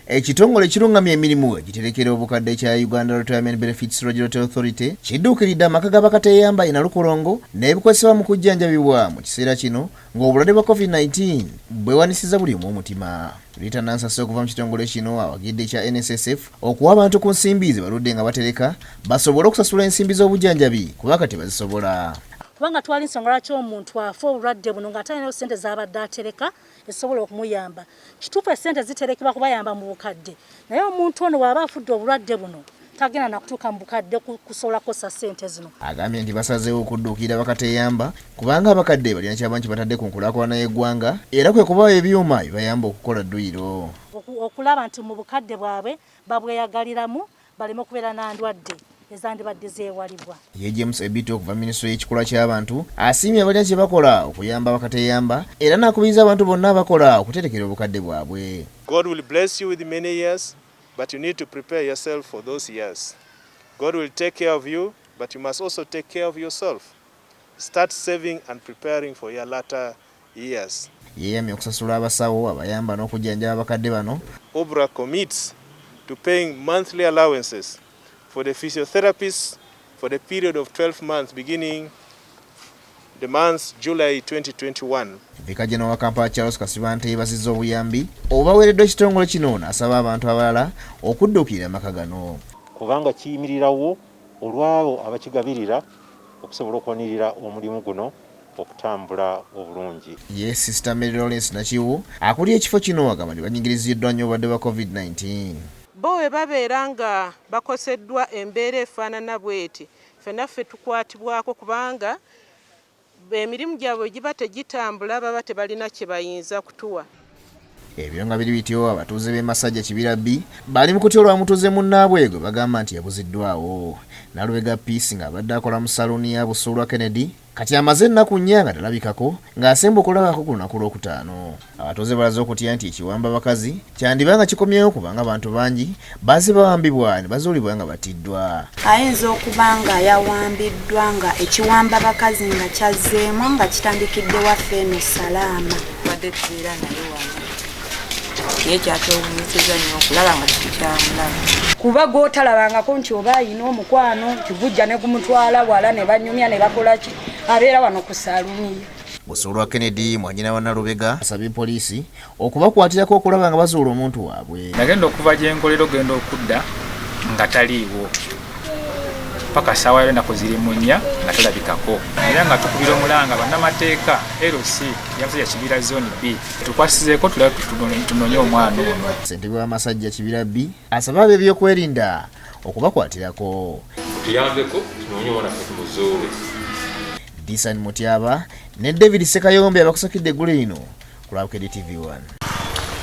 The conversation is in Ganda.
Ekitongole ekirungamya emirimu egiterekera obukadde kya Uganda Retirement Benefits Regulatory Authority kidduukiridde amaka ga Kateyamba ina Lukolongo n'ebikozesebwa mu kujjanjabibwa mu kiseera kino ng'obulwadde bwa COVID-19 bwewanisiza buli omu omutima. Rita Nansasi okuva mu kitongole kino awagidde kya NSSF okuwa abantu ku nsimbi ze baludde nga batereka basobole okusasula ensimbi z'obujjanjabi kuba kati bazisobola. Kubanga twali nsonga lwaki omuntu afa obulwadde buno ng'atalina ssente z'abadde atereka esobola okumuyamba. Kituufu essente ziterekebwa kubayamba mu bukadde, naye omuntu ono bw'aba afudde obulwadde buno tagenda na kutuuka mu bukadde kusobola kukosa ssente zino. Agambye nti basazeewo okudduukirira Bakateyamba kubanga abakadde balina ky'abantu batadde ku nkulaakulana y'eggwanga era kwe kubawa ebyuma bibayamba okukola Duyiro. Okulaba nti mu bukadde bwabwe babweyagaliramu baleme okubeera na ndwadde ezandibadde zeewalibwa. Ye James Ebito okuva minisitule y'ekikula ky'abantu asiimye abalina kye bakola okuyamba Bakateyamba era n'akubiriza abantu bonna abakola okuterekera obukadde bwabwe. God will bless you with many years, but you need to prepare yourself for those years. God will take care of you, but you must also take care of yourself. Start saving and preparing for your latter years. Yeeyamye okusasula abasawo abayamba n'okujjanjaba abakadde bano. URBRA commits to paying monthly allowances for the physiotherapists for the period of 12 months beginning the month July 2021. Vikajja wa Kampala Charles Kasibante yebazizza obuyambi obaweereddwa ekitongole kino n'asaba abantu abalala okudduukirira amaka gano. Kubanga kiyimirirawo olwabo abakigabirira okusobola okwanirira omulimu guno okutambula obulungi. Yes, Sister Mary Lawrence Nakiwo akulira ekifo kino agamba nti banyingiriziddwa nnyo obulwadde bwa COVID-19. Bo we babeera nga bakoseddwa embeera efaanana bw'eti ffenaffe tukwatibwako kubanga emirimu gyabwe giba tegitambula baba tebalina kye bayinza kutuwa. Ebyo nga biri bityo abatuuze b'e Masajja Kibira B bali mu kutya olwa mutuuze munnaabwe gwe bagamba nti yabuziddwawo. Nalubega Peace ng'abadde akola mu saluni ya Olwa Kennedy kati amaze ennaku nnya nga talabikako ng'asemba okulabako ku lunaku lwokutaano. Abatuuze balaze okutya nti ekiwamba bakazi kyandiba nga kikomyewo kubanga abantu bangi baze bawambibwa ne bazuulibwa nga batiddwa. Ayinza okuba nga yawambiddwa nga ekiwamba bakazi nga kyazzeemu nga kitandikidde waffe eno Salaama. Badde tubeera naye wano. Ye kyatowunyisiza nnyo okulaba nga tukyamulaba. Kuba gw'otalabangako nti oba ayina omukwano kigujja ne gumutwala wala ne banyumya ne bakola ki abeera wano ku saluni. Olwa Kennedy mwanyina wa Nalubega asabye poliisi okubakwatirako okulaba nga bazuula omuntu waabwe. Nagenda okuva gye nkolero ogenda okudda nga taliiwo paka ssaawa yonna kuzirimunya nga talabikako era nga tukubira omulanga bannamateeka LC Masajja Kibira Zone B tukwasizeeko tulabe tunoonye omwana ono. Ssentebe wa Masajja Kibira B asaba ab'ebyokwerinda okubakwatirako. Tuyambeko tunoonye omwana tumuzuule. Disan Mutyaba ne David Sekayombe abakusakidde eggulu lino ku Bukedde TV 1.